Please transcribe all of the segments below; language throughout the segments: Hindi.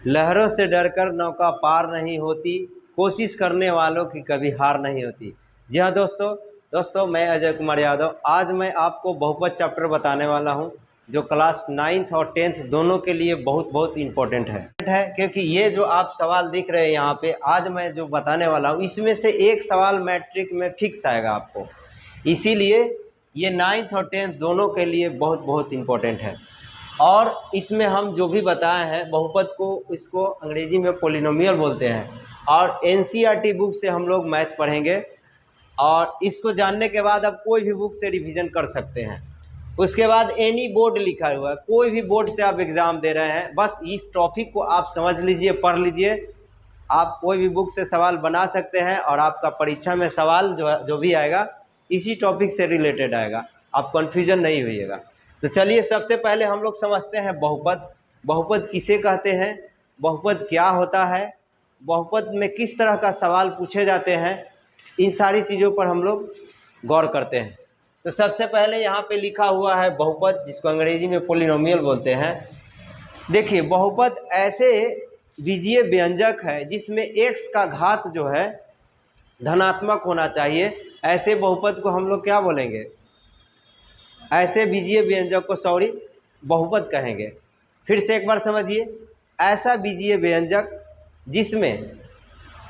लहरों से डरकर नौका पार नहीं होती, कोशिश करने वालों की कभी हार नहीं होती। जी हाँ दोस्तों मैं अजय कुमार यादव। आज मैं आपको बहुपद चैप्टर बताने वाला हूँ, जो क्लास 9th और 10th दोनों के लिए बहुत बहुत इम्पोर्टेंट है क्योंकि ये जो आप सवाल दिख रहे हैं यहाँ पे, आज मैं जो बताने वाला हूँ इसमें से एक सवाल मैट्रिक में फिक्स आएगा आपको। इसीलिए ये 9th और 10th दोनों के लिए बहुत बहुत इम्पोर्टेंट है। और इसमें हम जो भी बताए हैं बहुपद को, इसको अंग्रेजी में पोलिनोमियल बोलते हैं। और एनसीईआरटी बुक से हम लोग मैथ पढ़ेंगे, और इसको जानने के बाद आप कोई भी बुक से रिवीजन कर सकते हैं। उसके बाद एनी बोर्ड लिखा हुआ है, कोई भी बोर्ड से आप एग्ज़ाम दे रहे हैं, बस इस टॉपिक को आप समझ लीजिए, पढ़ लीजिए। आप कोई भी बुक से सवाल बना सकते हैं और आपका परीक्षा में सवाल जो भी आएगा इसी टॉपिक से रिलेटेड आएगा, आप कन्फ्यूजन नहीं होइएगा। तो चलिए सबसे पहले हम लोग समझते हैं बहुपद। बहुपद किसे कहते हैं, बहुपद क्या होता है, बहुपद में किस तरह का सवाल पूछे जाते हैं, इन सारी चीज़ों पर हम लोग गौर करते हैं। तो सबसे पहले यहाँ पे लिखा हुआ है बहुपद, जिसको अंग्रेजी में पोलिनोमियल बोलते हैं। देखिए बहुपद ऐसे बीजीय व्यंजक है जिसमें x का घात जो है धनात्मक होना चाहिए। ऐसे बहुपद को हम लोग क्या बोलेंगे, ऐसे बीजीय व्यंजक को बहुपद कहेंगे। फिर से एक बार समझिए, ऐसा बीजीय व्यंजक जिसमें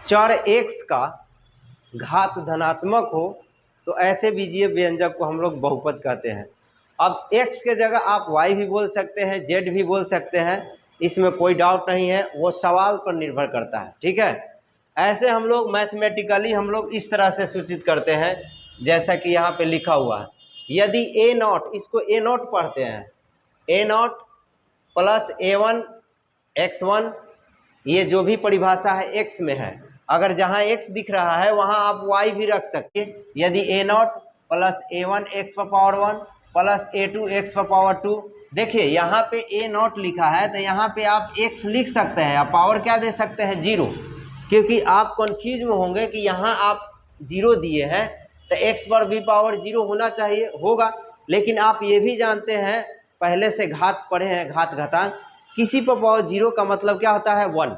चर x का घात धनात्मक हो, तो ऐसे बीजीय व्यंजक को हम लोग बहुपद कहते हैं। अब x के जगह आप y भी बोल सकते हैं, z भी बोल सकते हैं, इसमें कोई डाउट नहीं है, वो सवाल पर निर्भर करता है। ठीक है, ऐसे हम लोग मैथमेटिकली हम लोग इस तरह से सूचित करते हैं, जैसा कि यहाँ पे लिखा हुआ है। यदि a नॉट, इसको a नॉट पढ़ते हैं, a not plus a1 x1, ये जो भी परिभाषा है x में है, अगर जहाँ x दिख रहा है वहाँ आप y भी रख सकते हैं। यदि a not plus a1 x पर पावर 1 प्लस a2 x पर पावर 2, देखिए यहाँ पे a नॉट लिखा है तो यहाँ पे आप x लिख सकते हैं, आप पावर क्या दे सकते हैं, 0, क्योंकि आप कंफ्यूज में होंगे कि यहाँ आप 0 दिए हैं तो x पर भी पावर 0 होना चाहिए, होगा। लेकिन आप ये भी जानते हैं, पहले से घात पढ़े हैं, घात घातांक, किसी पर पावर 0 का मतलब क्या होता है, 1।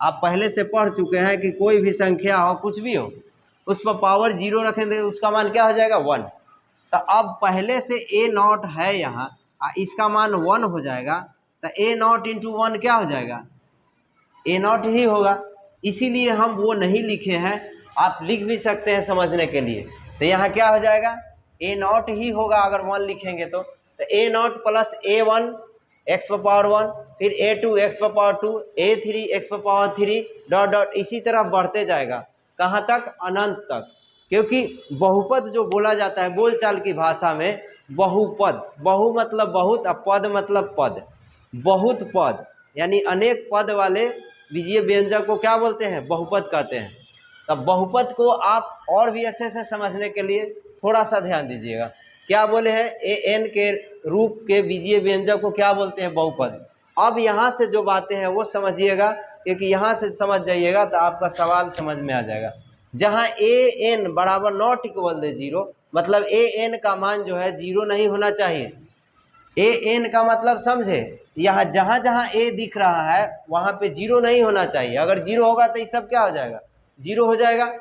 आप पहले से पढ़ चुके हैं कि कोई भी संख्या हो, कुछ भी हो, उस पर पावर 0 रखेंगे, उसका मान क्या हो जाएगा, 1। तो अब पहले से a नॉट है यहाँ, इसका मान 1 हो जाएगा, तो a नॉट इंटू 1 क्या हो जाएगा, a नॉट ही होगा। इसीलिए हम वो नहीं लिखे हैं, आप लिख भी सकते हैं समझने के लिए। तो यहाँ क्या हो जाएगा, a नॉट ही होगा अगर 1 लिखेंगे तो a not plus a1 x पर पावर 1, फिर a2 x पर पावर 2, a3 x पर पावर 3, डॉट डॉट इसी तरह बढ़ते जाएगा, कहाँ तक, अनंत तक। क्योंकि बहुपद जो बोला जाता है बोलचाल की भाषा में, बहुपद, बहु मतलब बहुत और पद मतलब पद, बहुत पद यानी अनेक पद वाले बीजीय व्यंजक को क्या बोलते हैं, बहुपद कहते हैं। तब बहुपद को आप और भी अच्छे से समझने के लिए थोड़ा सा ध्यान दीजिएगा। क्या बोले हैं, an के रूप के बीजीय व्यंजक को क्या बोलते हैं, बहुपद। अब यहाँ से जो बातें हैं वो समझिएगा, क्योंकि यहाँ से समझ जाइएगा तो आपका सवाल समझ में आ जाएगा। जहाँ an बराबर नॉट इक्वल दे 0, मतलब an का मान जो है 0 नहीं होना चाहिए। an का मतलब समझे, यहाँ जहाँ जहाँ a दिख रहा है वहाँ पे 0 नहीं होना चाहिए। अगर 0 होगा तो ये सब क्या हो जाएगा, 0 हो जाएगा।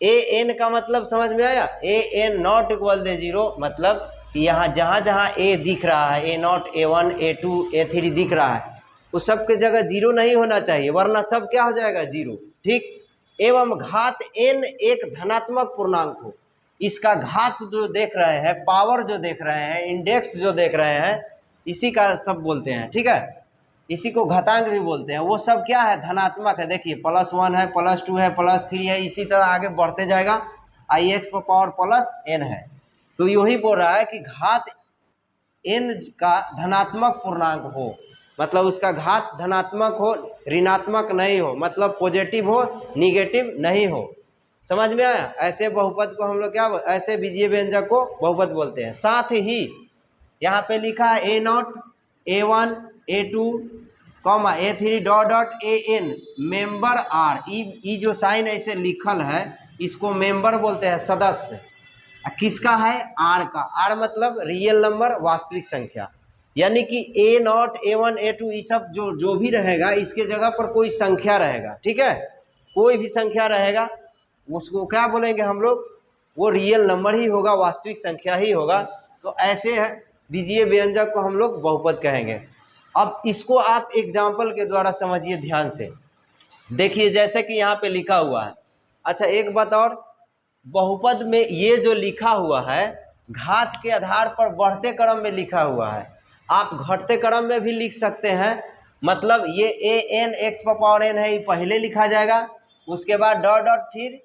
an का मतलब समझ में आया, an नॉट इक्वल दे 0, मतलब कि यहाँ जहाँ जहाँ a दिख रहा है, a not, a1, a2, a3 दिख रहा है, उस सब के जगह 0 नहीं होना चाहिए, वरना सब क्या हो जाएगा, 0। ठीक, एवं घात n एक धनात्मक पूर्णांक हो, इसका घात जो देख रहे हैं, पावर जो देख रहे हैं, इंडेक्स जो देख रहे हैं, इसी का सब बोलते हैं। ठीक है, इसी को घातांक भी बोलते हैं। वो सब क्या है, धनात्मक है। देखिए +1 है, +2 है, +3 है, इसी तरह आगे बढ़ते जाएगा, ix पर पावर +n है। तो यही बोल रहा है कि घात n का धनात्मक पूर्णांक हो, मतलब उसका घात धनात्मक हो, ऋणात्मक नहीं हो, मतलब पॉजिटिव हो, निगेटिव नहीं हो। समझ में आया, ऐसे बहुपद को हम लोग क्या, ऐसे बीजीय व्यंजक को बहुपद बोलते हैं। साथ ही यहाँ पे लिखा है a not, a1, a2, a3, dot dot an, member r, ई जो साइन ऐसे लिखल है इसको मेंबर बोलते हैं, सदस्य। किसका है, r का। r मतलब रियल नंबर, वास्तविक संख्या। यानी कि A0 A1 A2 ये सब जो भी रहेगा इसके जगह पर कोई संख्या रहेगा, ठीक है, कोई भी संख्या रहेगा उसको क्या बोलेंगे हम लोग, वो रियल नंबर ही होगा, वास्तविक संख्या ही होगा। तो ऐसे है बीजीय व्यंजक को हम लोग बहुपद कहेंगे। अब इसको आप एग्जाम्पल के द्वारा समझिए ध्यान से। देखिए जैसे कि यहाँ पे लिखा हुआ है। अच्छा एक बात और, बहुपद में ये जो लिखा हुआ है घात के आधार पर बढ़ते क्रम में लिखा हुआ है, आप घटते क्रम में भी लिख सकते हैं। मतलब ये an x पावर n है, ये पहले लिखा जाएगा, उसके बाद डॉट डॉट, फिर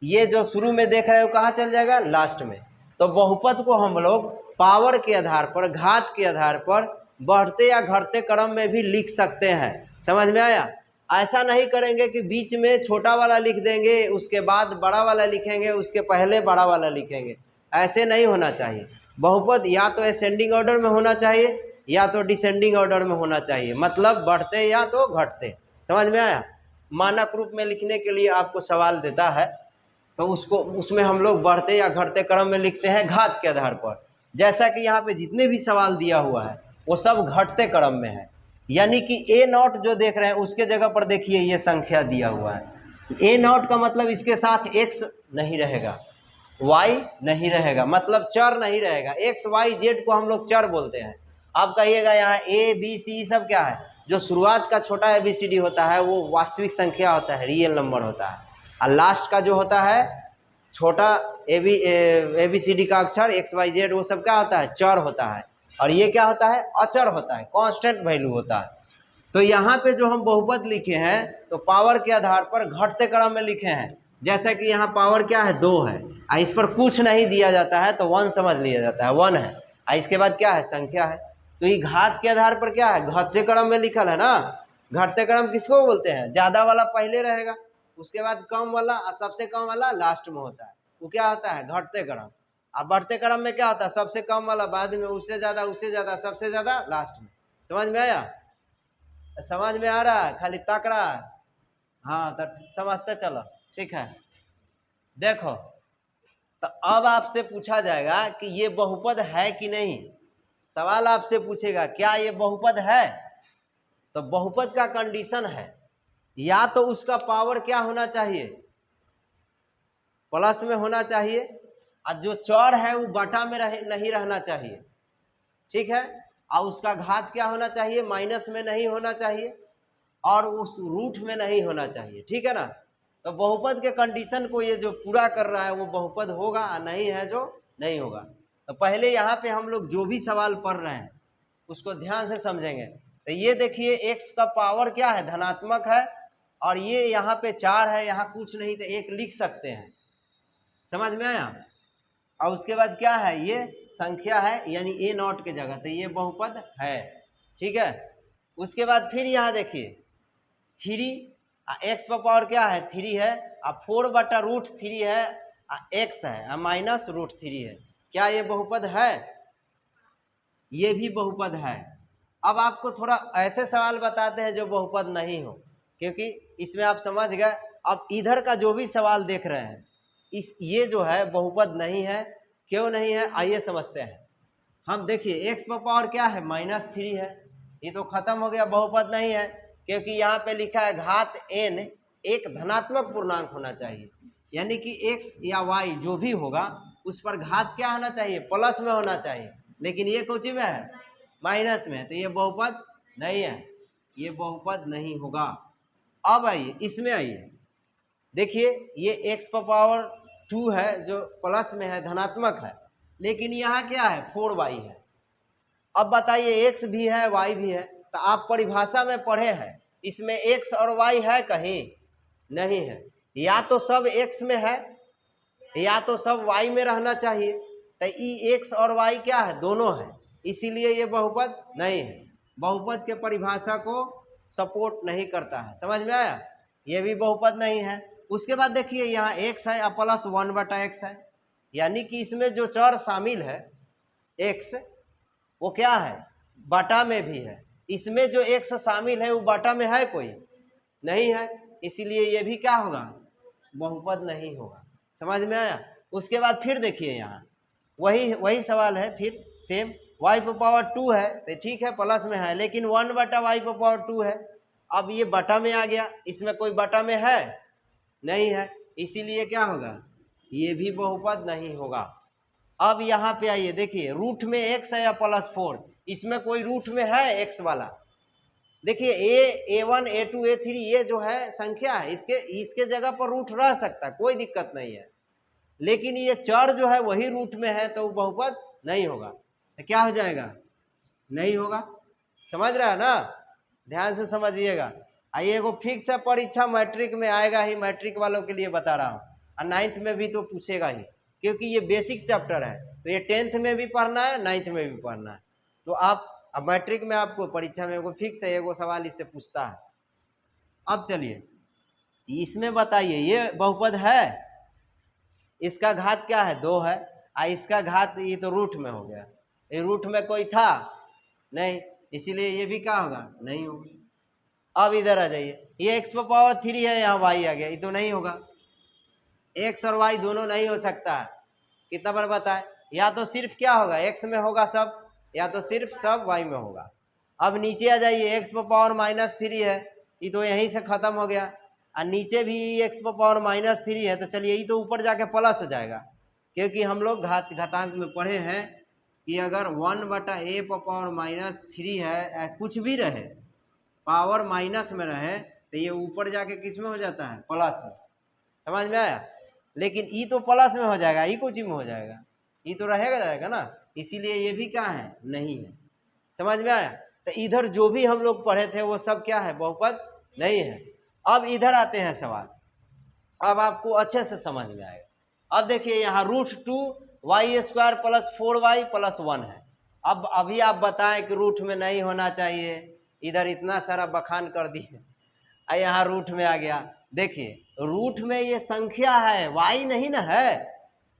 ये जो शुरू में देख रहे हो कहाँ चल जाएगा, लास्ट में। तो बहुपद को हम लोग पावर के आधार पर, घात के आधार पर बढ़ते या घटते क्रम में भी लिख सकते हैं। समझ में आया? ऐसा नहीं करेंगे कि बीच में छोटा वाला लिख देंगे, उसके बाद बड़ा वाला लिखेंगे, उसके पहले बड़ा वाला लिखेंगे, ऐसे नहीं होना चाहिए। बहुपद या तो असेंडिंग ऑर्डर में होना चाहिए या तो डिसेंडिंग ऑर्डर में होना चाहिए, मतलब बढ़ते या तो घटते। समझ में आया? मानक रूप में लिखने के लिए आपको सवाल देता है तो उसमें हम लोग बढ़ते या घटते क्रम में लिखते हैं घात के आधार पर। जैसा कि यहाँ पे जितने भी सवाल दिया हुआ है वो सब घटते क्रम में है, यानी कि A0 जो देख रहे हैं उसके जगह पर देखिए ये संख्या दिया हुआ है। A0 का मतलब इसके साथ x नहीं रहेगा, y नहीं रहेगा, मतलब चर नहीं रहेगा। x y z को हम लोग चर बोलते हैं। आप कहिएगा यहाँ a b c सब क्या है, जो शुरुआत का छोटा ABCD होता है वो वास्तविक संख्या होता है, रियल नंबर होता है, और लास्ट का जो होता है छोटा ABCD का अक्षर XYZ वो सब क्या होता है, चर होता है। और ये क्या होता है, अचर होता है, कांस्टेंट वैल्यू होता है। तो यहाँ पे जो हम बहुपद लिखे हैं तो पावर के आधार पर घटते क्रम में लिखे हैं। जैसा कि यहाँ पावर क्या है, 2 है, और इस पर कुछ नहीं दिया जाता है तो 1 समझ लिया जाता है, 1 है, और इसके बाद क्या है, संख्या है। तो ये घात के आधार पर क्या है, घटते क्रम में लिखल है ना। घटते क्रम किसको बोलते हैं, ज्यादा वाला पहले रहेगा, उसके बाद कम वाला और सबसे कम वाला लास्ट में होता है, वो क्या होता है, घटते क्रम। अब बढ़ते क्रम में क्या होता है, सबसे कम वाला बाद में, उससे ज्यादा, सबसे ज्यादा लास्ट में। समझ में आया? समझ में आ रहा है, खाली तक रहा है? हाँ तो समझते चलो, ठीक है। देखो तो अब आपसे पूछा जाएगा कि ये बहुपद है कि नहीं। सवाल आपसे पूछेगा क्या ये बहुपद है, तो बहुपद का कंडीशन है या तो उसका पावर क्या होना चाहिए, प्लस में होना चाहिए, और जो चर है वो बटा में नहीं रहना चाहिए, ठीक है, और उसका घात क्या होना चाहिए, माइनस में नहीं होना चाहिए, और उस रूट में नहीं होना चाहिए, ठीक है ना। तो बहुपद के कंडीशन को ये जो पूरा कर रहा है वो बहुपद होगा, और नहीं है जो नहीं होगा। तो पहले यहाँ पे हम लोग जो भी सवाल पढ़ रहे हैं उसको ध्यान से समझेंगे। तो ये देखिए x का पावर क्या है, धनात्मक है, और ये यहाँ पे 4 है, यहाँ कुछ नहीं तो 1 लिख सकते हैं। समझ में आया? और उसके बाद क्या है, ये संख्या है यानी A0 के जगह, तो ये बहुपद है, ठीक है। उसके बाद फिर यहाँ देखिए 3 x का पावर क्या है, 3 है, और 4/√3 है, x है, माइनस √3 है। क्या ये बहुपद है? ये भी बहुपद है। अब आपको थोड़ा ऐसे सवाल बताते हैं जो बहुपद नहीं हो, क्योंकि इसमें आप समझ गए। अब इधर का जो भी सवाल देख रहे हैं ये जो है बहुपद नहीं है। क्यों नहीं है, आइए समझते हैं। हम देखिए x का पावर क्या है, -3 है, ये तो खत्म हो गया, बहुपद नहीं है, क्योंकि यहाँ पे लिखा है घात n एक धनात्मक पूर्णांक होना चाहिए, यानी कि x या y जो भी होगा उस पर घात क्या होना चाहिए, प्लस में होना चाहिए, लेकिन ये कौची में है, माइनस में है, तो ये बहुपद नहीं है, ये बहुपद नहीं होगा। अब आइए इसमें, आइए देखिए ये x पावर 2 है जो प्लस में है, धनात्मक है, लेकिन यहाँ क्या है, 4y है। अब बताइए x भी है y भी है, तो आप परिभाषा में पढ़े हैं, इसमें x और y है कहीं नहीं है, या तो सब x में है या तो सब y में रहना चाहिए। तो ये x और y क्या है, दोनों है, इसीलिए ये बहुपद नहीं है, बहुपद के परिभाषा को सपोर्ट नहीं करता है। समझ में आया? ये भी बहुपद नहीं है। उसके बाद देखिए यहाँ x है प्लस 1/x है, यानी कि इसमें जो चर शामिल है x वो क्या है, बटा में भी है, इसमें जो x शामिल है वो बटा में है कोई नहीं है, इसीलिए ये भी क्या होगा, बहुपद नहीं होगा। समझ में आया? उसके बाद फिर देखिए यहाँ वही सवाल है, फिर सेम y पर पावर 2 है तो ठीक है, प्लस में है, लेकिन 1/y पर पावर 2 है। अब ये बटा में आ गया, इसमें कोई बटा में है नहीं है, इसीलिए क्या होगा, ये भी बहुपद नहीं होगा। अब यहाँ पे आइए, देखिए रूट में x है या +4, इसमें कोई रूट में है x वाला। देखिए a1 a2 a3 ये जो है संख्या है, इसके जगह पर रूट रह सकता है, कोई दिक्कत नहीं है, लेकिन ये चर जो है वही रूट में है तो बहुपद नहीं होगा। तो क्या हो जाएगा, नहीं होगा। समझ रहा है ना, ध्यान से समझिएगा। आइए, एगो फिक्स है, परीक्षा मैट्रिक में आएगा ही, मैट्रिक वालों के लिए बता रहा हूँ, और 9th में भी तो पूछेगा ही, क्योंकि ये बेसिक चैप्टर है, तो ये 10th में भी पढ़ना है, 9th में भी पढ़ना है। तो आप अब मैट्रिक में आपको परीक्षा में एगो फिक्स है, एगो सवाल इससे पूछता है। अब चलिए इसमें बताइए, ये बहुपद है, इसका घात क्या है, 2 है, और इसका घात ये तो रूट में हो गया, ये रूट में कोई था नहीं, इसीलिए ये भी क्या होगा, नहीं होगा। अब इधर आ जाइए, ये x पर पावर 3 है, यहाँ y आ गया, ये तो नहीं होगा, x और y दोनों नहीं हो सकता है। कितना बार बताए, या तो सिर्फ क्या होगा, x में होगा सब, या तो सिर्फ सब y में होगा। अब नीचे आ जाइए, x पर पावर -3 है, ये तो यहीं से खत्म हो गया, और नीचे भी x पर पावर -3 है, तो चलिए ये तो ऊपर जाके प्लस हो जाएगा, क्योंकि हम लोग घातांक में पढ़े हैं कि अगर 1/a पर पावर -3 है, कुछ भी रहे पावर माइनस में रहे, तो ये ऊपर जाके किस में हो जाता है, प्लस में। समझ में आया, लेकिन ई तो प्लस में हो जाएगा, ई कुछ में हो जाएगा, ई तो रहेगा जाएगा ना, इसीलिए ये भी क्या है, नहीं है। समझ में आया, तो इधर जो भी हम लोग पढ़े थे वो सब क्या है, बहुपद नहीं है। अब इधर आते हैं सवाल, अब आपको अच्छे से समझ में आएगा। अब देखिए यहाँ √2y² + 4y + 1 है। अब अभी आप बताएं कि रूट में नहीं होना चाहिए, इधर इतना सारा बखान कर दिए, यहाँ रूट में आ गया। देखिए रूट में ये संख्या है, y नहीं ना है,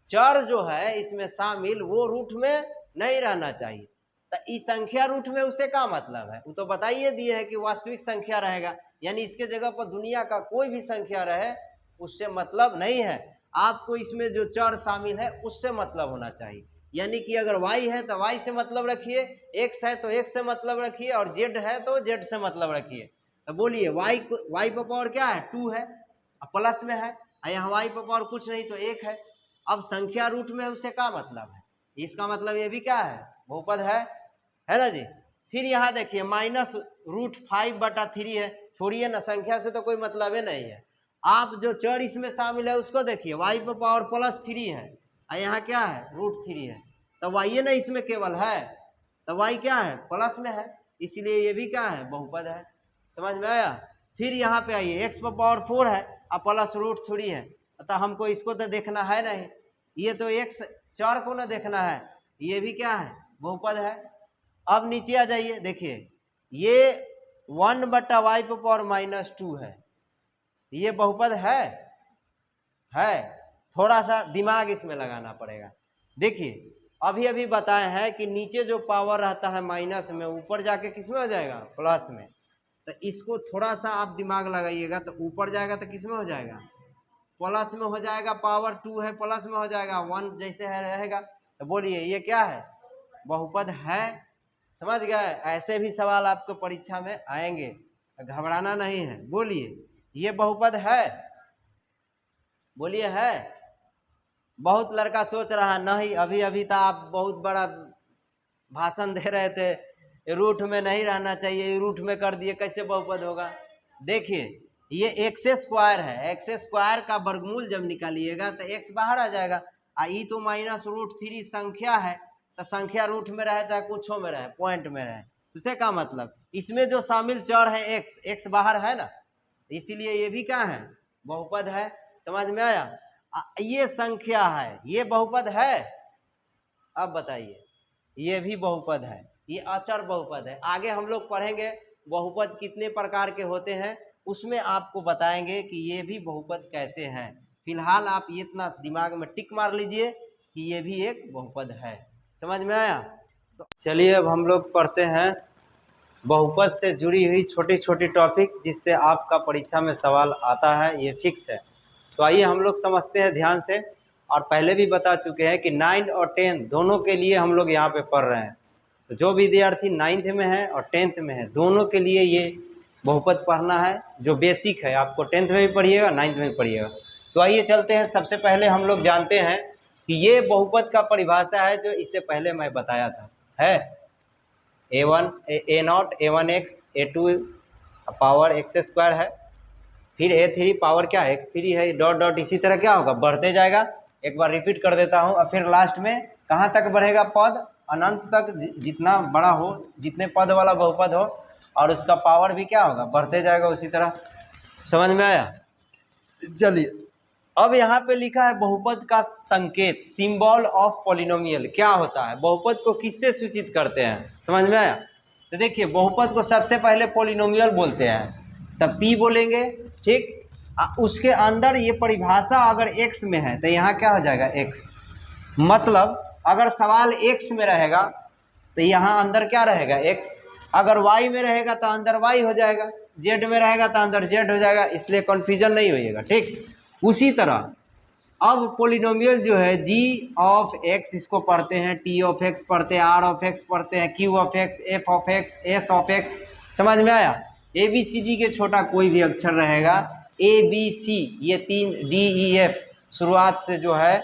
चर जो है इसमें शामिल वो रूट में नहीं रहना चाहिए। तो इस संख्या रूट में उससे क्या मतलब है, वो तो बताइए दिए है कि वास्तविक संख्या रहेगा, यानी इसके जगह पर दुनिया का कोई भी संख्या रहे उससे मतलब नहीं है, आपको इसमें जो चर शामिल है उससे मतलब होना चाहिए। यानी कि अगर y है तो y से मतलब रखिए, x है तो x से मतलब रखिए, और z है तो z से मतलब रखिए। तो बोलिए y पर पावर क्या है, 2 है, प्लस में है, यहाँ y पर पावर कुछ नहीं तो 1 है। अब संख्या रूट में उससे क्या मतलब है, इसका मतलब ये भी क्या है, बहुपद है ना जी। फिर यहाँ देखिए -√5/3 है, छोड़िए ना, संख्या से तो कोई मतलब ही नहीं है। आप जो चर इसमें शामिल है उसको देखिए, y पर पावर +3 है, और यहाँ क्या है, √3 है, तो y ना इसमें केवल है, तो y क्या है, प्लस में है, इसलिए ये भी क्या है, बहुपद है। समझ में आया। फिर यहाँ पे आइए, x पर पावर 4 है और +√3 है, अतः हमको इसको तो देखना है नहीं, ये तो x चर को ना देखना है, ये भी क्या है, बहुपद है। अब नीचे आ जाइए, देखिए ये 1/y पर पावर -2 है, ये बहुपद है, थोड़ा सा दिमाग इसमें लगाना पड़ेगा। देखिए अभी अभी बताए हैं कि नीचे जो पावर रहता है माइनस में, ऊपर जाके किस में हो जाएगा, प्लस में। तो इसको थोड़ा सा आप दिमाग लगाइएगा, तो ऊपर जाएगा तो किस में हो जाएगा, प्लस में हो जाएगा, पावर 2 है, प्लस में हो जाएगा, 1 जैसे है रहेगा। तो बोलिए ये क्या है, बहुपद है। समझ गए, ऐसे भी सवाल आपको परीक्षा में आएंगे, घबराना नहीं है। बोलिए ये बहुपद है, बोलिए है। बहुत लड़का सोच रहा नहीं, अभी अभी तो आप बहुत बड़ा भाषण दे रहे थे, रूट में नहीं रहना चाहिए, रूट में कर दिए, कैसे बहुपद होगा। देखिए ये x² है, x² का वर्गमूल जब निकालिएगा तो x बाहर आ जाएगा, ई तो -√3 संख्या है, तो संख्या रूट में रहे चाहे कुछो में रहे, पॉइंट में रहे, उसे क्या मतलब, इसमें जो शामिल चर है x बाहर है ना, इसीलिए ये भी क्या है, बहुपद है। समझ में आया। ये संख्या है, ये बहुपद है। अब बताइए, ये भी बहुपद है, ये अचर बहुपद है। आगे हम लोग पढ़ेंगे बहुपद कितने प्रकार के होते हैं, उसमें आपको बताएंगे कि ये भी बहुपद कैसे हैं। फिलहाल आप ये इतना दिमाग में टिक मार लीजिए कि ये भी एक बहुपद है। समझ में आया। तो चलिए अब हम लोग पढ़ते हैं बहुपद से जुड़ी हुई छोटी छोटी टॉपिक, जिससे आपका परीक्षा में सवाल आता है, ये फिक्स है। तो आइए हम लोग समझते हैं ध्यान से। और पहले भी बता चुके हैं कि 9 और 10 दोनों के लिए हम लोग यहाँ पे पढ़ रहे हैं। तो जो विद्यार्थी 9th में है और 10th में है दोनों के लिए ये बहुपद पढ़ना है, जो बेसिक है। आपको 10th में भी पढ़िएगा, 9th में भी पढ़िएगा। तो आइए चलते हैं। सबसे पहले हम लोग जानते हैं कि ये बहुपद का परिभाषा है जो इससे पहले मैं बताया था, है a1 a0 a1x a2 power x square है, फिर a3 पावर क्या है x3 है, डॉट डॉट इसी तरह क्या होगा बढ़ते जाएगा। एक बार रिपीट कर देता हूँ। और फिर लास्ट में कहाँ तक बढ़ेगा पद, अनंत तक, जितना बड़ा हो, जितने पद वाला बहुपद हो, और उसका पावर भी क्या होगा बढ़ते जाएगा उसी तरह। समझ में आया? चलिए अब यहाँ पे लिखा है बहुपद का संकेत, सिंबल ऑफ पॉलिनोमियल क्या होता है, बहुपद को किससे सूचित करते हैं। समझ में आया? तो देखिए बहुपद को सबसे पहले पॉलिनोमियल बोलते हैं, तब p बोलेंगे, ठीक। उसके अंदर ये परिभाषा अगर x में है तो यहाँ क्या हो जाएगा x, मतलब अगर सवाल x में रहेगा तो यहाँ अंदर क्या रहेगा x, अगर y में रहेगा तो अंदर y हो जाएगा, z में रहेगा तो अंदर z हो जाएगा, इसलिए कन्फ्यूजन नहीं होइएगा, ठीक। उसी तरह अब पोलिनोमियल जो है g ऑफ x इसको पढ़ते हैं, t ऑफ x पढ़ते हैं, r ऑफ x पढ़ते हैं, q of x, f of x, s of x। समझ में आया? ए बी सी डी के छोटा कोई भी अक्षर रहेगा, ए बी सी ये 3 डी ई एफ शुरुआत से जो है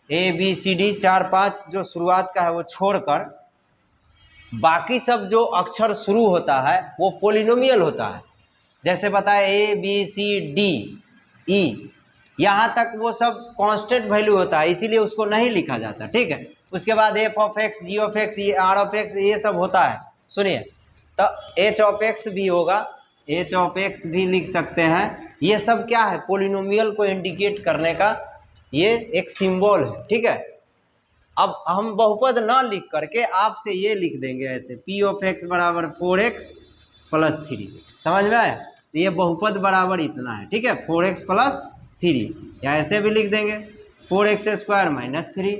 ए बी सी डी 4-5 जो शुरुआत का है वो छोड़कर बाकी सब जो अक्षर शुरू होता है वो पोलिनोमियल होता है। जैसे बताए A B C D E, यहाँ तक वो सब कांस्टेंट वैल्यू होता है, इसीलिए उसको नहीं लिखा जाता, ठीक है। उसके बाद F of X, G of X, ये आर ऑफ एक्स, ये सब होता है। सुनिए तो एच ऑफ एक्स भी होगा, एच ऑफ एक्स भी लिख सकते हैं। ये सब क्या है, पोलिनोमियल को इंडिकेट करने का ये एक सिंबल है, ठीक है। अब हम बहुपद ना लिख करके आपसे ये लिख देंगे ऐसे, पी ऑफ एक्स बराबर 4x प्लस 3। समझ में आया? तो ये बहुपद बराबर इतना है, ठीक है, 4x प्लस 3, या ऐसे भी लिख देंगे 4x स्क्वायर माइनस 3।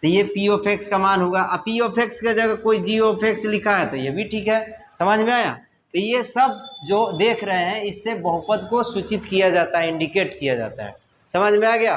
तो ये पी ऑफ एक्स का मान होगा। अब पी ऑफ एक्स की जगह कोई जी ऑफ एक्स लिखा है तो ये भी ठीक है। समझ में आया? तो ये सब जो देख रहे हैं इससे बहुपद को सूचित किया जाता है, इंडिकेट किया जाता है। समझ में आ गया?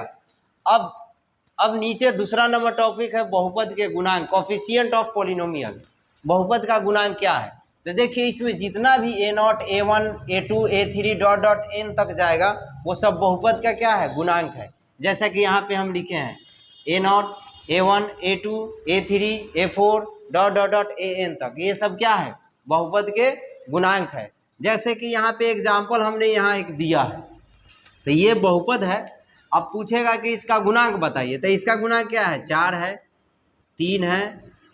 अब नीचे दूसरा नंबर टॉपिक है बहुपद के गुणांक, कोफिशिएंट ऑफ पॉलिनोमियल। बहुपद का गुणांक क्या है? तो देखिए इसमें जितना भी a0 a1 a2 a3 dot dot n तक जाएगा वो सब बहुपद का क्या है, गुणांक है। जैसा कि यहाँ पे हम लिखे हैं a0 a1 a2 a3 a4 dot dot dot an तक, ये सब क्या है, बहुपद के गुणांक है। जैसे कि यहाँ पे एग्जाम्पल हमने यहाँ एक दिया है, तो ये बहुपद है। अब पूछेगा कि इसका गुणांक बताइए, तो इसका गुणांक क्या है, 4 है, 3 है,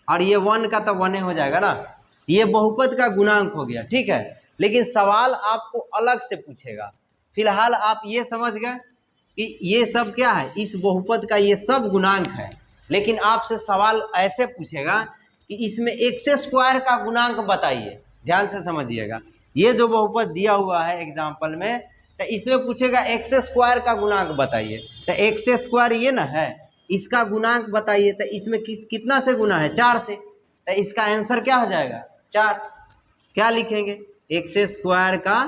और ये 1 का तो 1 हो जाएगा ना। ये बहुपद का गुणांक हो गया, ठीक है। लेकिन सवाल आपको अलग से पूछेगा। फिलहाल आप ये समझ गए कि ये सब क्या है, इस बहुपद का ये सब गुणांक है। लेकिन आपसे सवाल ऐसे पूछेगा कि इसमें एक्स स्क्वायर का गुणांक बताइए। ध्यान से समझिएगा, ये जो बहुपद दिया हुआ है एग्जाम्पल में, तो इसमें पूछेगा एक्स स्क्वायर का गुणांक बताइए। तो एक्स स्क्वायर ये ना है, इसका गुणांक बताइए। तो इसमें कितना से गुना है, 4 से। तो इसका आंसर क्या हो जाएगा, 4। क्या लिखेंगे, एक्स स्क्वायर का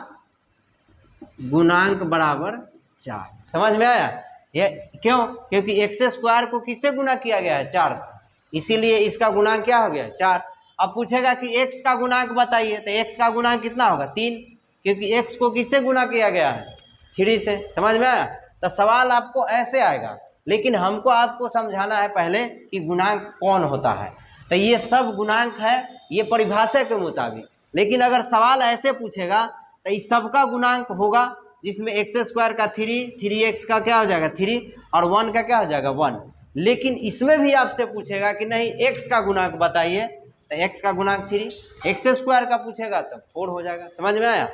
गुणांक बराबर 4। समझ में आया? ये क्यों, क्योंकि एक्स स्क्वायर को किससे गुना किया गया है, 4 से, इसीलिए इसका गुणांक क्या हो गया, 4। अब पूछेगा कि x का गुणांक बताइए, तो x का गुणांक कितना होगा, 3, क्योंकि x को किससे गुना किया गया है, 3 से। समझ में आया? तो सवाल आपको ऐसे आएगा, लेकिन हमको आपको समझाना है पहले कि गुणांक कौन होता है। तो ये सब गुणांक है ये परिभाषा के मुताबिक। लेकिन अगर सवाल ऐसे पूछेगा तो इस सब का गुणांक होगा, जिसमें एक्स स्क्वायर का 3x का क्या हो जाएगा 3, और 1 का क्या हो जाएगा 1। लेकिन इसमें भी आपसे पूछेगा कि नहीं x का गुणांक बताइए, तो x का गुणांक 3, एक्स स्क्वायर का पूछेगा तो 4 हो जाएगा। समझ में आया?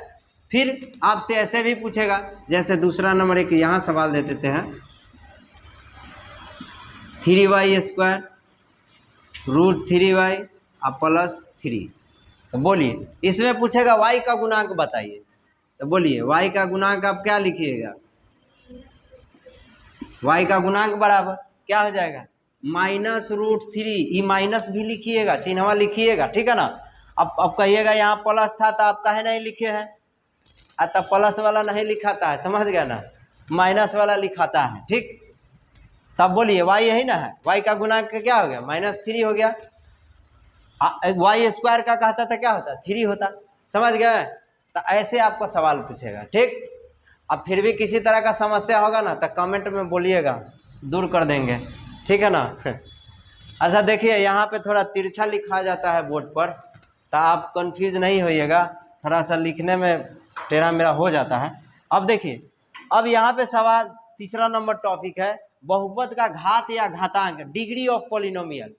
फिर आपसे ऐसे भी पूछेगा, जैसे दूसरा नंबर एक यहाँ सवाल दे देते हैं, 3y square root 3y plus 3। तो बोलिए इसमें पूछेगा y का गुणांक बताइए। तो बोलिए y का गुणांक आप क्या लिखिएगा, y का गुणांक बराबर क्या हो जाएगा, -√3। ये माइनस भी लिखिएगा, चिन्हवा लिखिएगा, ठीक है ना। अब कहिएगा यहाँ प्लस था तो आप काहे नहीं लिखे हैं, तब प्लस वाला नहीं लिखाता है, समझ गया ना, माइनस वाला लिखाता है, ठीक। तब बोलिए y यही ना है, y का गुणांक क्या हो गया, -3 हो गया। वाई स्क्वायर का कहता था क्या होता, 3 होता। समझ गए? तो ऐसे आपको सवाल पूछेगा, ठीक। अब फिर भी किसी तरह का समस्या होगा ना तो कमेंट में बोलिएगा, दूर कर देंगे, ठीक है ना। अच्छा देखिए, यहाँ पे थोड़ा तिरछा लिखा जाता है बोर्ड पर, तो आप कंफ्यूज नहीं होइएगा, थोड़ा सा लिखने में टेढ़ा मेरा हो जाता है। अब देखिए, अब यहाँ पे सवाल तीसरा नंबर टॉपिक है बहुपद का घात या घातांक, डिग्री ऑफ पॉलिनोमियल।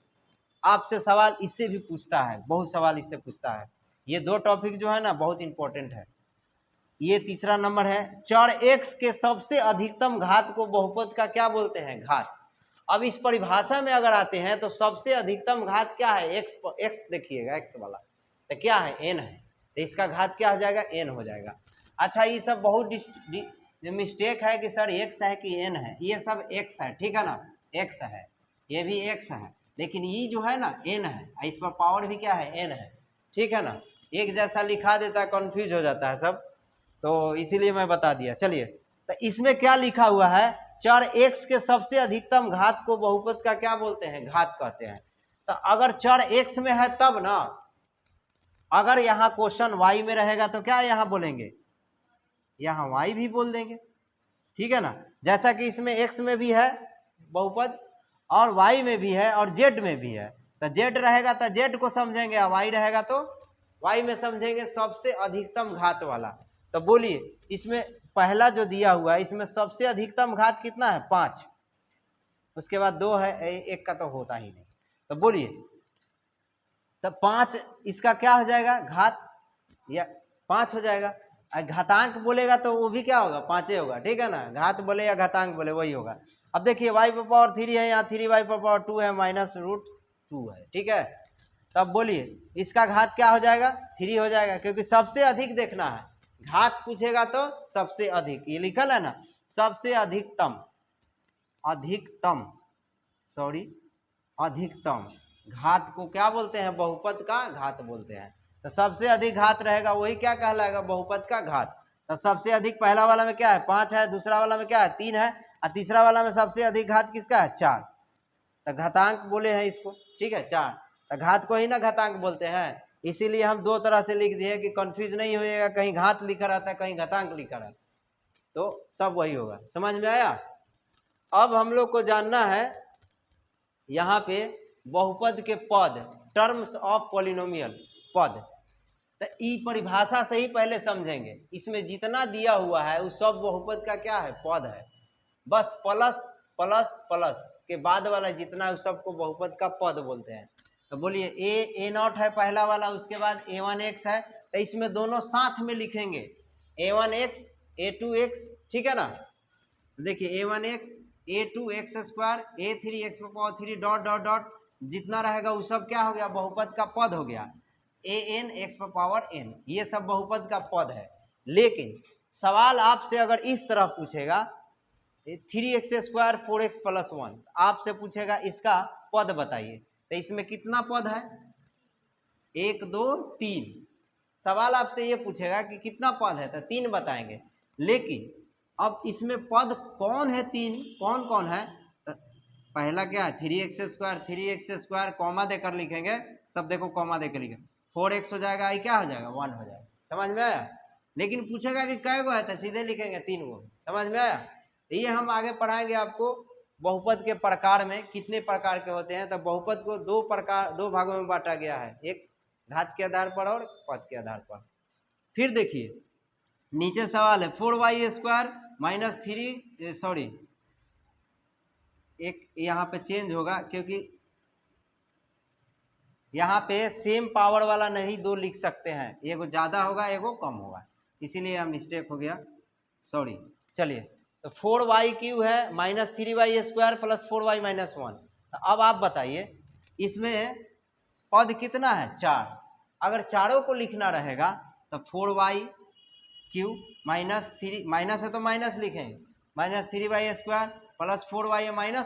आपसे सवाल इससे भी पूछता है, बहुत सवाल इससे पूछता है। ये दो टॉपिक जो है ना बहुत इंपॉर्टेंट है। ये तीसरा नंबर है, चर x के सबसे अधिकतम घात को बहुपद का क्या बोलते हैं, घात। अब इस परिभाषा में अगर आते हैं तो सबसे अधिकतम घात क्या है, x देखिएगा, x वाला तो क्या है, n है, तो इसका घात क्या हो जाएगा, n हो जाएगा। अच्छा, ये सब बहुत मिस्टेक है कि सर x है कि n है, ये सब x है, ठीक है ना, x है, ये भी x है, लेकिन ये जो है ना n है, इस पर पावर भी क्या है, n है, ठीक है ना। एक जैसा लिखा देता है, कंफ्यूज हो जाता है सब, तो इसीलिए मैं बता दिया। चलिए, तो इसमें क्या लिखा हुआ है, चर x के सबसे अधिकतम घात को बहुपद का क्या बोलते हैं, घात कहते हैं। तो अगर चर x में है तब ना, अगर यहाँ क्वेश्चन y में रहेगा तो क्या यहाँ बोलेंगे, यहाँ y भी बोल देंगे, ठीक है ना। जैसा कि इसमें x में भी है बहुपद और y में भी है और z में भी है, तो z रहेगा तो z को समझेंगे और y रहेगा तो y में समझेंगे, सबसे अधिकतम घात वाला। तो बोलिए, इसमें पहला जो दिया हुआ है इसमें सबसे अधिकतम घात कितना है, 5, उसके बाद 2 है, 1 का तो होता ही नहीं। तो बोलिए, तो 5 इसका क्या हो जाएगा, घात, या 5 हो जाएगा। घातांक बोलेगा तो वो भी क्या होगा, 5 होगा, ठीक है ना। घात बोले या घातांक बोले वही होगा। अब देखिए, y पर पावर 3 है, यहाँ 3y पर पावर 2 है, -√2 है, ठीक है। तब बोलिए इसका घात क्या हो जाएगा, 3 हो जाएगा, क्योंकि सबसे अधिक देखना है, घात पूछेगा तो सबसे अधिक, ये लिखल है ना, सबसे अधिकतम, अधिकतम घात को क्या बोलते हैं, बहुपद का घात बोलते हैं। तो सबसे अधिक घात रहेगा वही क्या कहलाएगा, बहुपद का घात। तो सबसे अधिक पहला वाला में क्या है, 5 है, दूसरा वाला में क्या है, 3 है, और तीसरा वाला में सबसे अधिक घात किसका है, 4। तो घातांक बोले हैं इसको, ठीक है, 4। तो घात को ही ना घातांक बोलते हैं, इसीलिए हम दो तरह से लिख दिए कि कंफ्यूज नहीं होइएगा, कहीं घात लिखा रहता है, कहीं घातांक लिखा रहता है, तो सब वही होगा। समझ में आया? अब हम लोग को जानना है यहाँ पे बहुपद के पद, टर्म्स ऑफ पॉलिनोमियल, पद। तो ई परिभाषा से ही पहले समझेंगे, इसमें जितना दिया हुआ है वो सब बहुपद का क्या है, पद है। बस प्लस प्लस प्लस के बाद वाला जितना है सबको बहुपद का पद बोलते हैं। तो बोलिए, a0 है पहला वाला, उसके बाद a1x है, तो इसमें दोनों साथ में लिखेंगे, a1x a2x, ठीक है ना। देखिए, a1x a2x square a3x⁻3 dot dot dot, जितना रहेगा वो सब क्या हो गया, बहुपद का पद हो गया, an(x⁻n), ये सब बहुपद का पद है। लेकिन सवाल आपसे अगर इस तरह पूछेगा 3x² 4x+1, आपसे पूछेगा इसका पद बताइए, तो इसमें कितना पद है, 1 2 3। सवाल आपसे ये पूछेगा कि कितना पद है, तो 3 बताएंगे। लेकिन अब इसमें पद कौन है, 3 कौन कौन है, तो पहला क्या है, 3x², कॉमा देकर लिखेंगे, सब देखो कॉमा देकर लिखेंगे, 4x हो जाएगा, आई क्या हो जाएगा, 1 हो जाएगा। समझ में आया? लेकिन पूछेगा कि कै गो है, तो सीधे लिखेंगे 3 गो। समझ में आया? ये हम आगे पढ़ाएंगे आपको बहुपद के प्रकार में कितने प्रकार के होते हैं। तो बहुपद को दो भागों में बांटा गया है, एक घात के आधार पर और पद के आधार पर। फिर देखिए नीचे सवाल है, 4y² -3, एक यहाँ पे चेंज होगा क्योंकि यहाँ पे सेम पावर वाला नहीं दो लिख सकते हैं, एगो ज़्यादा होगा एगो कम होगा, इसीलिए हम मिस्टेक हो गया, सॉरी। चलिए, तो 4y³ है -3y² + 4y - 1। तो अब आप बताइए इसमें पद कितना है, 4। अगर चारों को लिखना रहेगा तो 4y³ -3, माइनस है तो माइनस लिखेंगे, -3y² + 4y - 1।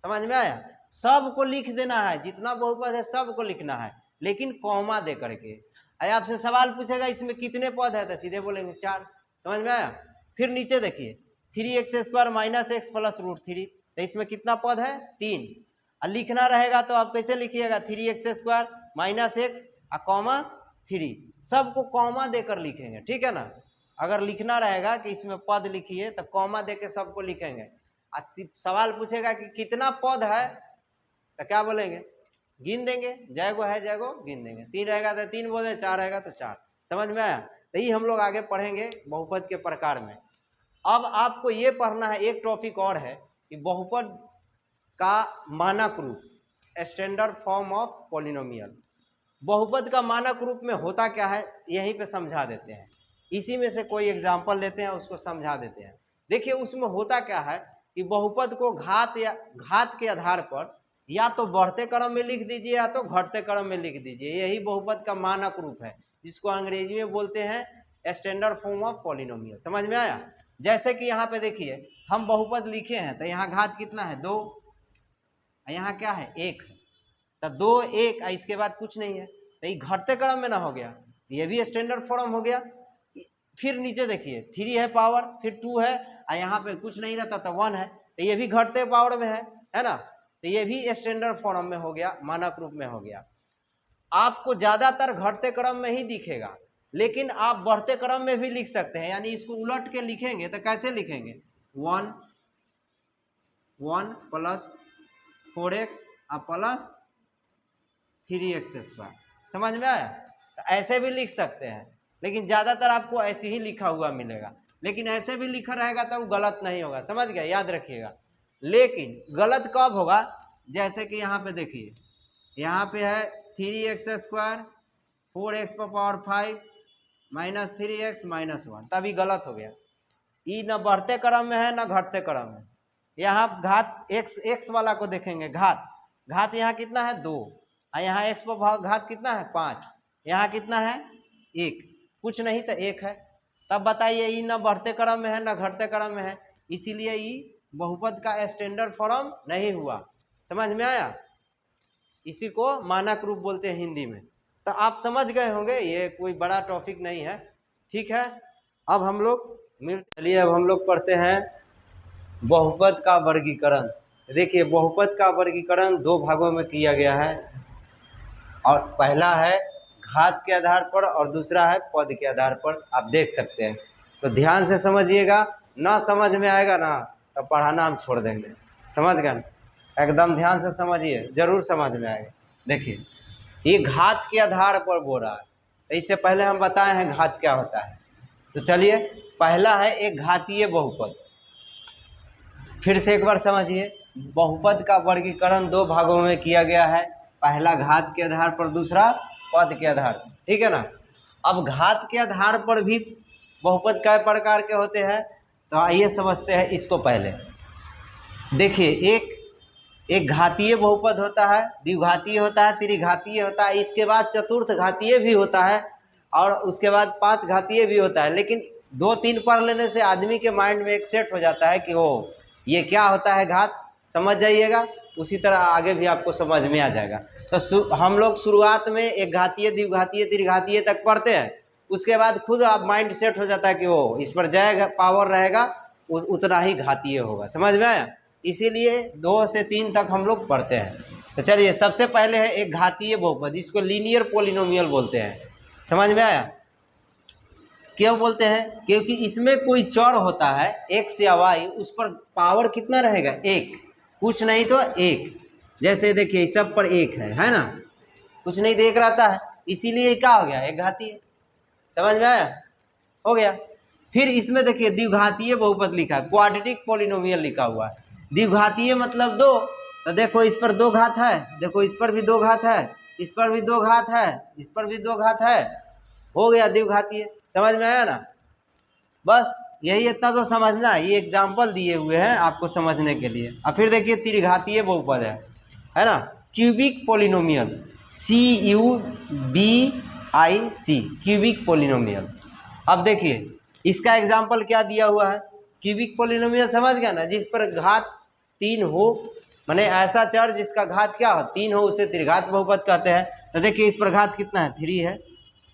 समझ में आया? सबको लिख देना है, जितना बहुपद है सबको लिखना है, लेकिन कॉमा दे करके। आपसे सवाल पूछेगा इसमें कितने पद है, तो सीधे बोलेंगे 4। समझ में आया? फिर नीचे देखिए, 3x² - x + √3, तो इसमें कितना पद है, 3। और लिखना रहेगा तो आप कैसे लिखिएगा, 3x² -x और कॉमा 3, सबको कॉमा देकर लिखेंगे, ठीक है ना। अगर लिखना रहेगा कि इसमें पद लिखिए तो कॉमा देके सबको लिखेंगे। सवाल पूछेगा कि कितना पद है तो क्या बोलेंगे, गिन देंगे, जयगो है जयगो गिन देंगे, 3 रहेगा तो 3 बोले, 4 रहेगा तो 4। समझ में आया। तो ये हम लोग आगे पढ़ेंगे बहुपद के प्रकार में। अब आपको ये पढ़ना है, एक टॉपिक और है कि बहुपद का मानक रूप, स्टैंडर्ड फॉर्म ऑफ पॉलिनोमियल। बहुपद का मानक रूप में होता क्या है यहीं पे समझा देते हैं, इसी में से कोई एग्जाम्पल लेते हैं उसको समझा देते हैं। देखिए उसमें होता क्या है कि बहुपद को घात या घात के आधार पर या तो बढ़ते क्रम में लिख दीजिए या तो घटते क्रम में लिख दीजिए, यही बहुपद का मानक रूप है, जिसको अंग्रेजी में बोलते हैं स्टैंडर्ड फॉर्म ऑफ पॉलिनोमियल। समझ में आया। जैसे कि यहाँ पे देखिए हम बहुपद लिखे हैं तो यहाँ घात कितना है 2, यहाँ क्या है 1 है, तो 2 1 इसके बाद कुछ नहीं है, तो ये घटते क्रम में ना हो गया, ये भी स्टैंडर्ड फॉर्म हो गया। फिर नीचे देखिए 3 है पावर, फिर 2 है और यहाँ पे कुछ नहीं रहता तो 1 है, तो ये भी घटते पावर में है ना, तो ये भी स्टैंडर्ड फॉर्म में हो गया, मानक रूप में हो गया। आपको ज्यादातर घटते क्रम में ही दिखेगा, लेकिन आप बढ़ते क्रम में भी लिख सकते हैं, यानी इसको उलट के लिखेंगे तो कैसे लिखेंगे 1 प्लस 4x प्लस 3x²। समझ में आया। तो ऐसे भी लिख सकते हैं, लेकिन ज़्यादातर आपको ऐसे ही लिखा हुआ मिलेगा, लेकिन ऐसे भी लिखा रहेगा तो वो गलत नहीं होगा, समझ गए, याद रखिएगा। लेकिन गलत कब होगा, जैसे कि यहाँ पे देखिए, यहाँ पे है 3x², 4x पर पावर 5 माइनस 3x माइनस 1, तभी गलत हो गया। ई न बढ़ते क्रम में है न घटते क्रम में। यहाँ घात x वाला को देखेंगे, घात यहाँ कितना है 2, और यहाँ x पर घात कितना है 5, यहाँ कितना है 1, कुछ नहीं तो 1 है। तब बताइए ई न बढ़ते क्रम में है न घटते क्रम में है, इसीलिए ई बहुपद का स्टैंडर्ड फॉर्म नहीं हुआ। समझ में आया। इसी को मानक रूप बोलते हैं हिंदी में। तो आप समझ गए होंगे, ये कोई बड़ा टॉपिक नहीं है, ठीक है। अब हम लोग चलिए अब हम लोग पढ़ते हैं बहुपद का वर्गीकरण। देखिए बहुपद का वर्गीकरण 2 भागों में किया गया है, और पहला है घात के आधार पर और दूसरा है पद के आधार पर, आप देख सकते हैं। तो ध्यान से समझिएगा, ना समझ में आएगा ना तो पढ़ाना हम छोड़ देंगे, समझ गए। एकदम ध्यान से समझिए, जरूर समझ में आएगा। देखिए ये घात के आधार पर बोल रहा है, तो इससे पहले हम बताए हैं घात क्या होता है। तो चलिए पहला है एक घातीय बहुपद। फिर से एक बार समझिए, बहुपद का वर्गीकरण 2 भागों में किया गया है, पहला घात के आधार पर, दूसरा पद के आधार पर, ठीक है ना। अब घात के आधार पर भी बहुपद कई प्रकार के होते हैं, तो आइए समझते हैं इसको। पहले देखिए एक घातीय बहुपद होता है, द्विघातीय होता है, त्रिघातीय होता है, इसके बाद चतुर्थ घातीय भी होता है, और उसके बाद 5 घातीय भी होता है। लेकिन 2-3 पढ़ लेने से आदमी के माइंड में एक सेट हो जाता है कि ओ ये क्या होता है घात, समझ जाइएगा, उसी तरह आगे भी आपको समझ में आ जाएगा। तो हम लोग शुरुआत में एक घातीय, द्विघातीय, त्रिघातीय तक पढ़ते हैं, उसके बाद खुद आप माइंड सेट हो जाता है कि ओ इस पर जाएगा पावर रहेगा उतना ही घातीय होगा। समझ में आया। इसीलिए 2 से 3 तक हम लोग पढ़ते हैं। तो चलिए सबसे पहले है एक घातीय बहुपद, जिसको लीनियर पोलिनोमियल बोलते हैं। समझ में आया। क्यों बोलते हैं, क्योंकि इसमें कोई चर होता है x या y, उस पर पावर कितना रहेगा 1, कुछ नहीं तो 1। जैसे देखिए सब पर 1 है ना, कुछ नहीं तो 1 रहता है, इसीलिए क्या हो गया एक घातीय। समझ में आया, हो गया। फिर इसमें देखिए द्विघातीय बहुपद लिखा है, क्वाड्रेटिक पॉलिनोमियल लिखा हुआ है। द्विघातीय मतलब 2, तो देखो इस पर 2 घात है, देखो इस पर भी 2 घात है, इस पर भी 2 घात है, इस पर भी 2 घात है, हो गया द्विघातीय। समझ में आया ना। बस यही इतना तो समझना है, ये एग्जाम्पल दिए हुए हैं आपको समझने के लिए। अब फिर देखिए त्रिघातीय बहुपद है ना, cubic polynomial, CUBIC, cubic polynomial. अब देखिए इसका एग्जाम्पल क्या दिया हुआ है, क्यूबिक पॉलिनोमियल समझ गया ना, जिस पर घात 3 हो, माने ऐसा चर जिसका घात क्या हो 3 हो, उसे त्रिघात बहुपद कहते हैं। तो देखिए इस पर घात कितना है 3 है,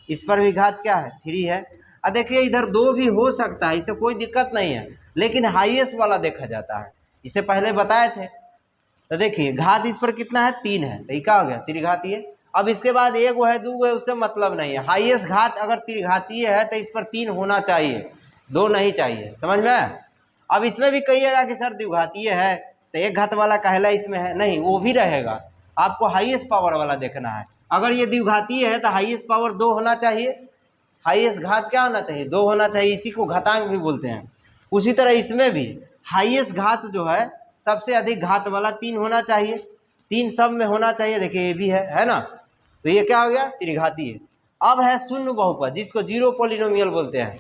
इस पर भी घात क्या है 3 है। अब देखिए इधर 2 भी हो सकता है, इससे कोई दिक्कत नहीं है, लेकिन हाईएस्ट वाला देखा जाता है, इसे पहले बताए थे। तो देखिए घात इस पर कितना है 3 है, तो ये क्या हो गया त्रिघातीय। अब इसके बाद एक वो है, दो है, उससे मतलब नहीं है। हाईएस्ट घात अगर त्रिघातीय है तो इस पर 3 होना चाहिए, 2 नहीं चाहिए। समझ में आया? अब इसमें भी कहिएगा कि सर द्विघातीय है तो एक घात वाला कहला इसमें है, नहीं, वो भी रहेगा। आपको हाईएस्ट पावर वाला देखना है। अगर ये द्विघातीय है तो हाईएस्ट पावर 2 होना चाहिए, हाईएस्ट घात क्या होना चाहिए? 2 होना चाहिए। इसी को घातांक भी बोलते हैं। उसी तरह इसमें भी हाईएस्ट घात जो है, सबसे अधिक घात वाला 3 होना चाहिए, 3 सब में होना चाहिए। देखिए ये भी है ना, तो ये क्या हो गया? त्रिघातीय। अब है शून्य बहुपद, जिसको जीरो पॉलिनोमियल बोलते हैं।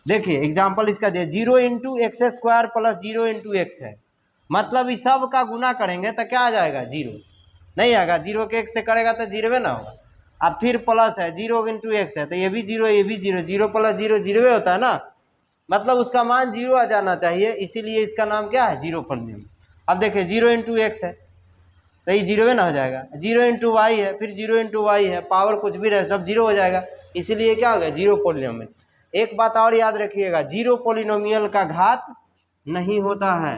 देखिए एग्जाम्पल इसका दे, 0 × x² + 0 × x है, मतलब इस सब का गुना करेंगे तो क्या आ जाएगा? 0 नहीं आएगा। 0 के 1 से करेगा तो 0 ना होगा। अब फिर प्लस है, 0 × x है तो ये भी 0, ये भी 0, 0 + 0 0 होता है ना, मतलब उसका मान 0 आ जाना चाहिए, इसीलिए इसका नाम क्या है? Zero polynomial. अब देखिए 0 × x है तो ये 0 ना हो जाएगा, 0 × y है, फिर 0 × y है, पावर कुछ भी रहे सब 0 हो जाएगा, इसीलिए क्या हो गया? Zero polynomial. एक बात और याद रखिएगा, जीरो पॉलिनोमियल का घात नहीं होता है।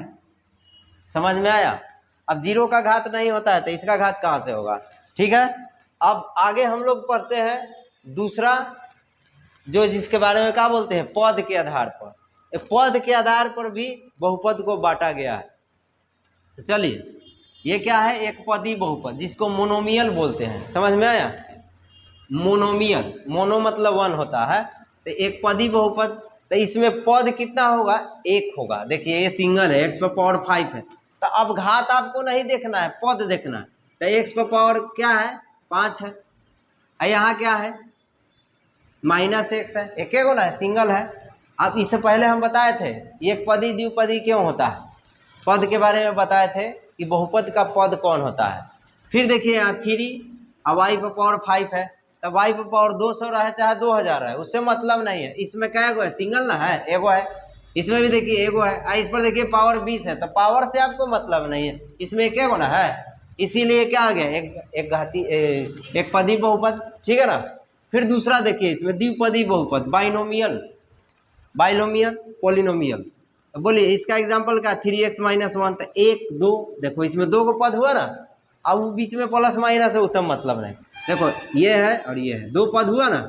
समझ में आया? अब 0 का घात नहीं होता है तो इसका घात कहाँ से होगा? ठीक है। अब आगे हम लोग पढ़ते हैं दूसरा, जो जिसके बारे में क्या बोलते हैं? पद के आधार पर। पद के आधार पर भी बहुपद को बांटा गया है। तो चलिए, ये क्या है? एक पदी बहुपद, जिसको मोनोमियल बोलते हैं। समझ में आया? मोनोमियल, मोनो मतलब 1 होता है, तो एक पदी बहुपद। तो इसमें पद कितना होगा? 1 होगा। देखिए ये सिंगल है, x⁴ है, तो अब घात आपको नहीं देखना है, पद देखना है। तो x⁴ क्या है? 5 है, और यहाँ क्या है? -x है, एक गो ना है, सिंगल है। अब इससे पहले हम बताए थे एक पदी द्विपदी क्यों होता है, पद के बारे में बताए थे कि बहुपद का पद कौन होता है। फिर देखिए यहाँ 3 और y⁴ है, तो y⁴ 200 रहे चाहे 2000 है, उससे मतलब नहीं है। इसमें क्या है? सिंगल ना है, एगो है। इसमें भी देखिए एगो है, इस पर देखिए पावर 20 है, तो पावर से आपको मतलब नहीं है, इसमें एक एगो ना है, इसीलिए क्या आ गया? एक घाती एक पदी बहुपद। ठीक है ना। फिर दूसरा देखिए, इसमें द्विपदी बहुपद, बाइनोमियल, बाइनोमियल, पॉलिनोमियल। बोलिए इसका एग्जांपल क्या? 3x - 1, तो 1 2, देखो इसमें 2 को पद हुआ ना, अब वो बीच में प्लस माइनस है, उत्तम मतलब नहीं। देखो ये है और ये है, 2 पद हुआ ना,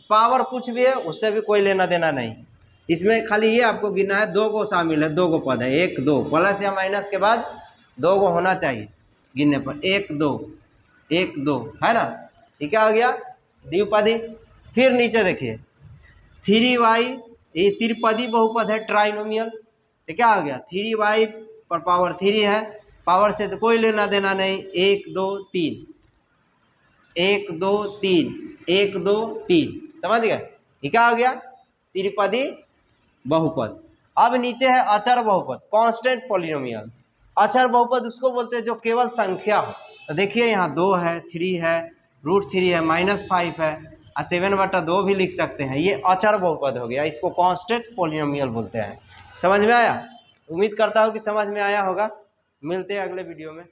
पावर कुछ भी है उससे भी कोई लेना देना नहीं। इसमें खाली ये आपको गिनना है, 2 को शामिल है, 2 को पद है, 1 2, प्लस या माइनस के बाद 2 को होना चाहिए गिनने पर, 1 2 1 2, है ना। ये क्या हो गया? द्विपदी। फिर नीचे देखिए 3y, ये त्रिपदी बहुपद है, ट्राइनोमियल। तो क्या हो गया? 3y पर पावर 3 है, पावर से तो कोई लेना देना नहीं, 1 2 3, 1 2 3, 1 2 3, समझ गए? ये क्या हो गया? त्रिपदी बहुपद। अब नीचे है अचर बहुपद, कांस्टेंट पॉलिनोमियल। अचर बहुपद उसको बोलते हैं जो केवल संख्या हो। तो देखिए यहाँ 2 है, 3 है, √3 है, -5 है, और 7/2 भी लिख सकते हैं। ये अचर बहुपद हो गया, इसको कांस्टेंट पॉलिनोमियल बोलते हैं। समझ में आया? उम्मीद करता हूँ कि समझ में आया होगा। मिलते हैं अगले वीडियो में।